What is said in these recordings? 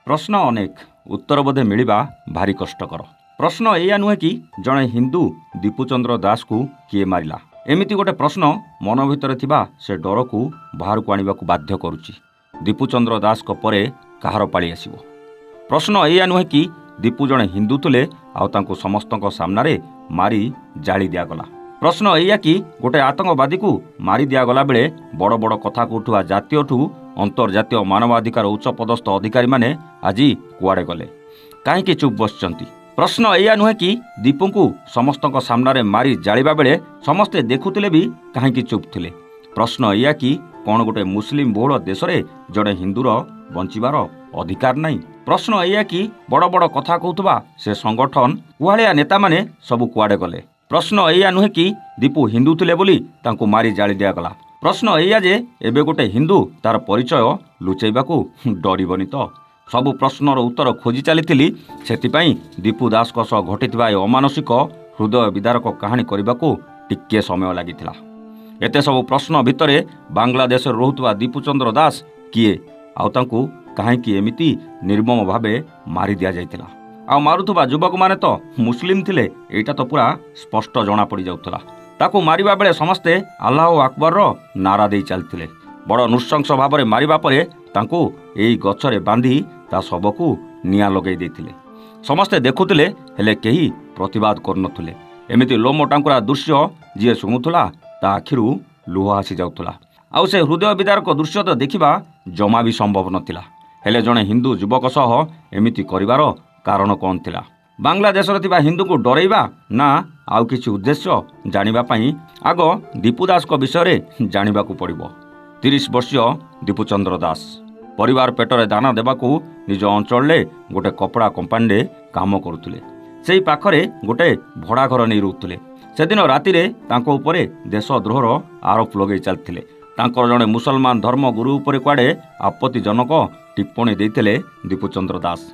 प्रश्न अनेक उत्तर बोधे मिलवा भारी कष्टकर। प्रश्न एया नुहे कि जड़े हिंदू दीपुचंद्र दास को किए मारिला। एमिति गोटे प्रश्न मन भितर थिबा से डर को बाहर को आनिबा को बाध्य करुची। दीपुचंद्र दास को परे कहार पाଳି आसिबो। प्रश्न एया नुहे कि दीपू जड़े हिंदू तुले आउ तांको समस्तक सामने मारी जाली दियागला। प्रश्न एया कि गोटे आतंकवादी को मारी दियागला बेले बड़ बड़ कथा उठुआ जातीय ठू अंतर्जातीय मानवाधिकार उच्च पदस्थ अधिकारी माने आज कुआड़े गले कहीं चुप बसचंती। प्रश्न एया नुहे कि दीपू को समस्तक सामने मारी जालिबा बेले समस्ते देखुतिले भी कहीं चुप थिले। प्रश्न एया कि कौन गोटे मुस्लिम बहुल देश में जड़े हिंदूर बंचिबार अधिकार नहीं। प्रश्न एया कि बड़ बड़ कथा कहूथबा से संगठन कुहाड़िया नेता माने सबु कुआड़े गले। प्रश्न एया नुहे कि दीपू हिंदू थिले बोली तांको मारी जाली दियागला। प्रश्न एया जे एबे गोटे हिंदू तार परिचय लुचेबाकू डरबनी तो। सबु प्रश्नर उत्तर खोजी चली सेतिपाई दीपू दास को सह घटिथिबा अमानसिक हृदय विदारक कहानी करबाकू टिके समय लागिथिला। एते सबु प्रश्न भितरे बांग्लादेश रहुतबा दीपुचंद्र दास किए आउ तांकू काहेकि एमिति निर्मम भावे मारी दिया जाइतिला। आउ मारुथबा युवक माने तो मुस्लिम थिले एटा तो पूरा स्पष्ट जना पड़ी जाउथला। ताकू मारिबा बेले समस्ते अल्लाह अकबर रो नारा दे चलथिले। बड़ नृशंस भाव में मारिबा परे तांकू एई गछरे बांधी ता सबकू निया लगेई देथिले। समस्ते देखुथिले हेले केही प्रतिवाद करनथुले। एमिति लोम टांकुरा दृश्य जी शुणुथुला ता आखिरु लुह आसी जाउथुला। आउ से हृदय विदारक दृश्य तो देखिबा जमा भी संभव नथिला। हेले जणे हिंदू युवक सह एमिति करिवार कारण कौन थिला? बांग्लादेश हिंदू को डरइबा ना आउ किछि उद्देश्य जानिबा पई आग दीपू दास को विषय जानिबा को पड़िबो। 30 वर्षीय दीपुचंद्र दास परिवार पेटरे दाना देबाकू निज अंचल गोटे कपड़ा कंपानी काम करुले। सेई पाखरे गोटे भड़ा घर नहीं रुले। सेदिन राति तांको उपरे देशद्रोहर आरोप लगे चलते। तांकर जड़े मुसलमान धर्म गुरु उपरे कुआड़े आपत्तिजनक टिप्पणी देते दीपुचंद्र दास।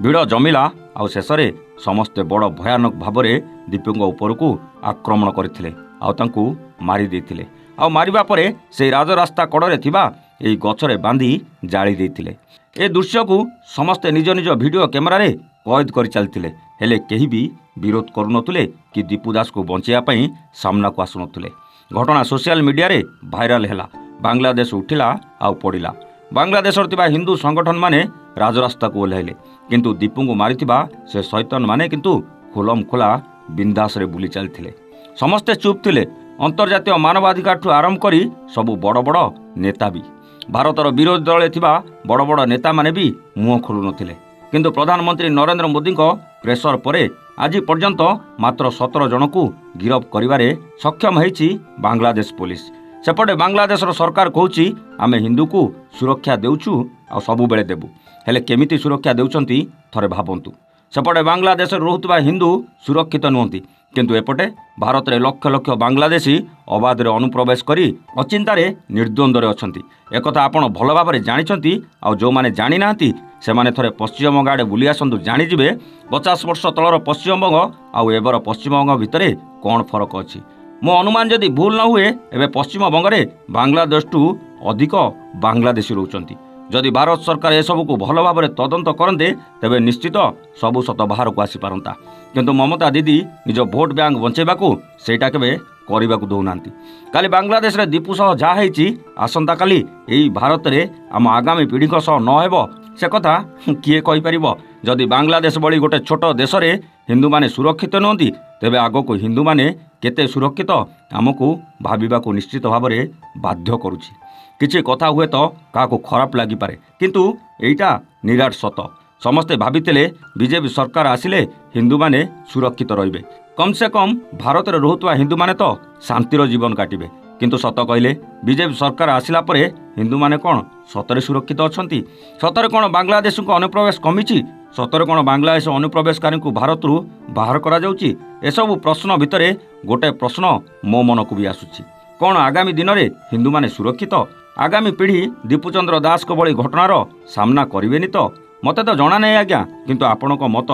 भिड़ जमिला आउ शेषे समस्ते बड़ भयानक भाव में दीपू उपरकू आक्रमण करते आउ मारी देथिले। आउ मारिबा परे से राजरास्ता कड़े थिबा एई गछरे बांधी जाली देथिले। ए दृश्य को समस्ते निज निज वीडियो कैमेरा रे कैद कर चलते। हेले केही भी विरोध करुनथुले कि दीपू दास को बंचाइया पई सामना को आसुनथुले। घटना सोशल मीडिया रे भाइराल हैला। बांग्लादेश उठिला आउ पड़िला। बांग्लादेश हिंदू संगठन माने राजरास्ता को ओह्लाइले किंतु दीपू को मारिथिबा से शैतान माने किंतु खुलम खुला बिंदास रे बुली चलथिले। समस्ते चुप थिले। अंतर्जातीय मानवाधिकार ठू आरंभ करी सबु बड़ बड़ नेता भी भारतर विरोधी दल थिबा बड़ बड़ नेता माने भी मुह खोलु नथिले। किंतु प्रधानमंत्री नरेंद्र मोदी को प्रेसर परे आज पर्यंत मात्र 17 जन को गिरफ करिवारे सक्षम होईछि बांग्लादेश पुलिस। सेपटे बांग्लादेश सरकार कहूछि आमे हिंदू को सुरक्षा देउछु आ सबु बेले देबु। हेले केमिति सुरक्षा देउछंती थरे भाबंतु। सेपटे बांग्लादेश रहुतबा हिंदू सुरक्षित नुहंती किंतु एपटे भारत में लक्ष लक्ष बांग्लादेशी अबाध अनुप्रवेश करी अचिंतारे निर्द्वंद्व अछंती। एकथा आपण भल भाव में जानिछंती। आ जो माने जानि नांती सेमाने थरे पश्चिमबंग आड़े बुली आसंतु जानिजिबे 50 वर्ष तलर पश्चिमबंग आउ एबर पश्चिमबंग भितरे कौन फरक अछि। मो अनुमान जदि भूल न हुए एबे पश्चिमबंग रे बांग्लादेश टू अधिक बांग्लादेशी रहउचंती। जदि भारत सरकार एसबू को भल भाव में तदंत करते तेबे निश्चित सबु सत बाहर को आसी पारंता। किंतु ममता दीदी निज भोट बैंक बंचेबा को सेटा केबे करबा को दउनांती। काली बांग्लादेश रे दीपू सह जा हेछि आसंता काली एई भारत रे आम आगामी पीढ़ी को सह न हेबो से कथा किए कहि परिबो। जदि बांग्लादेश बड़ी गोटे छोट देश रे हिंदू माने सुरक्षित नहंती तेबे आगो को हिंदू माने केते सुरक्षित आमको भाबिबा को निश्चित भाव में बाध्य करुछि। किछि कथा हुए तो क्या खराब लगी पारे किंतु एटा निराट सत। समस्ते भावितिले बीजेपी सरकार आसिले हिंदू माने सुरक्षित रहिबे। कम से कम भारत में रहुतबा हिंदू माने तो शांतिर जीवन काटिबे। किंतु सत कहले बीजेपी सरकार आसिला परे हिंदू माने कौन सतरे सुरक्षित अछंती? सतरे कौन बांग्लादेश को अनुप्रवेश कमिछि? सतरे कौन बांग्लादेश अनुप्रवेशकारी को भारत रु बाहर करा जाउछि? एसबु प्रश्न भितरे गोटे प्रश्न मो मन को भी आसुछि। कौन आगामी दिन में हिंदू माने सुरक्षित? आगामी पीढ़ी दीपुचंद्र दास को बड़ी घटनार सामना करेनि तो? मते तो जना नहीं आज्ञा किंतु आपणक मत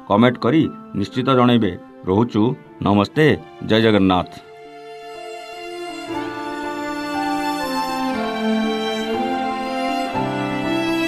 कमेंट करी निश्चित जनइबे। रोचु नमस्ते। जय जगन्नाथ।